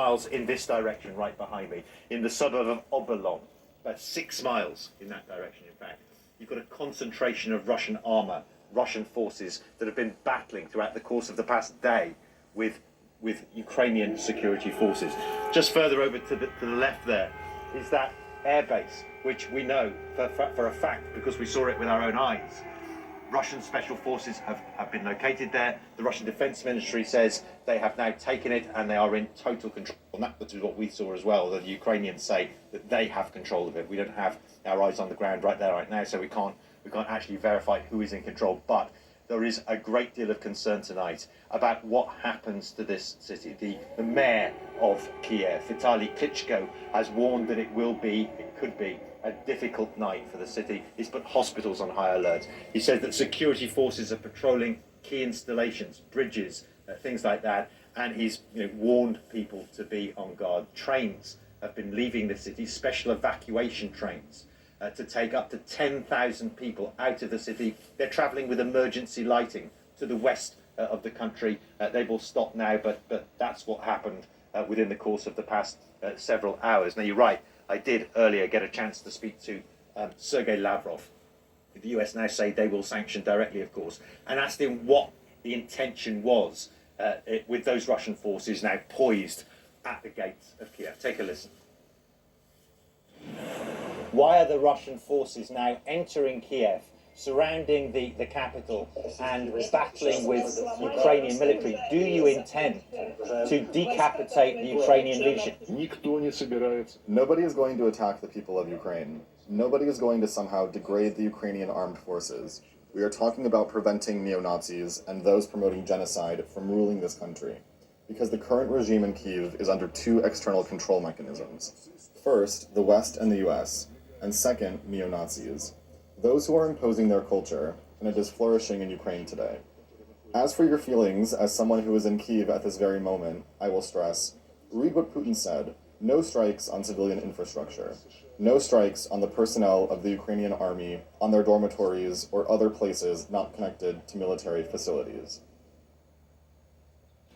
miles in this direction right behind me, in the suburb of Obolon, about 6 miles in that direction, in fact. You've got a concentration of Russian armour, Russian forces that have been battling throughout the course of the past day with Ukrainian security forces. Just further over to the left there is that airbase, which we know for a fact, because we saw it with our own eyes. Russian special forces have been located there. The Russian Defense Ministry says they have now taken it and they are in total control. And that is what we saw as well. The Ukrainians say that they have control of it. We don't have our eyes on the ground right there, right now, so we can't actually verify who is in control. But there is a great deal of concern tonight about what happens to this city. The mayor of Kyiv, Vitaly Klitschko, has warned that it could be a difficult night for the city. He's put hospitals on high alert. He said that security forces are patrolling key installations, bridges, things like that, and he's warned people to be on guard. Trains have been leaving the city, special evacuation trains, to take up to 10,000 people out of the city. They're travelling with emergency lighting to the west of the country. They will stop now, but that's what happened within the course of the past several hours. Now, you're right, I did earlier get a chance to speak to Sergei Lavrov. The US now say they will sanction directly, of course, and asked him what the intention was with those Russian forces now poised at the gates of Kyiv. Take a listen. Why are the Russian forces now entering Kyiv, surrounding the capital and battling with Ukrainian military? Do you intend to decapitate the Ukrainian leadership? Nobody is going to attack the people of Ukraine. Nobody is going to somehow degrade the Ukrainian armed forces. We are talking about preventing neo-Nazis and those promoting genocide from ruling this country, because the current regime in Kyiv is under two external control mechanisms. First, the West and the US, and second, neo-Nazis, those who are imposing their culture, and it is flourishing in Ukraine today. As for your feelings as someone who is in Kyiv at this very moment, I will stress, read what Putin said: no strikes on civilian infrastructure, no strikes on the personnel of the Ukrainian army, on their dormitories, or other places not connected to military facilities.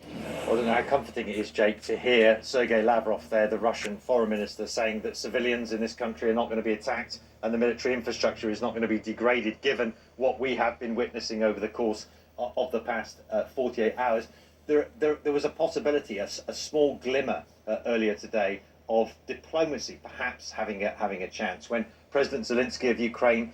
I don't know how comforting it is, Jake, to hear Sergei Lavrov there, the Russian foreign minister, saying that civilians in this country are not going to be attacked and the military infrastructure is not going to be degraded, given what we have been witnessing over the course of the past 48 hours. There was a possibility, a small glimmer earlier today of diplomacy perhaps having a chance, when President Zelensky of Ukraine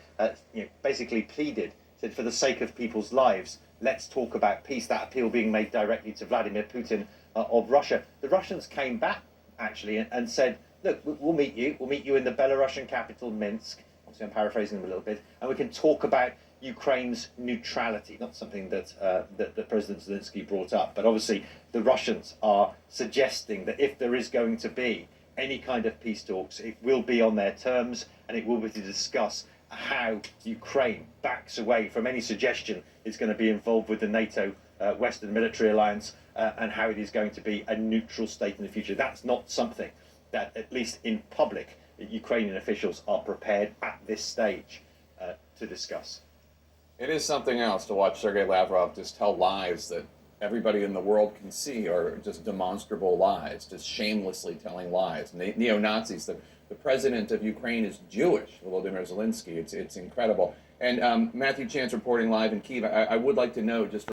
basically pleaded, said, for the sake of people's lives, let's talk about peace. That appeal being made directly to Vladimir Putin of Russia. The Russians came back, actually, and said, look, we'll meet you in the Belarusian capital, Minsk. Obviously, I'm paraphrasing them a little bit, and we can talk about Ukraine's neutrality, not something that President Zelensky brought up. But obviously, the Russians are suggesting that if there is going to be any kind of peace talks, it will be on their terms, and it will be to discuss how Ukraine backs away from any suggestion it's going to be involved with the NATO Western military alliance, and how it is going to be a neutral state in the future. That's not something that, at least in public, Ukrainian officials are prepared at this stage to discuss. It is something else to watch Sergei Lavrov just tell lies that everybody in the world can see are just demonstrable lies, just shamelessly telling lies. Neo-Nazis. The president of Ukraine is Jewish, Volodymyr Zelensky. It's incredible. And Mathew Chance reporting live in Kyiv. I would like to know, just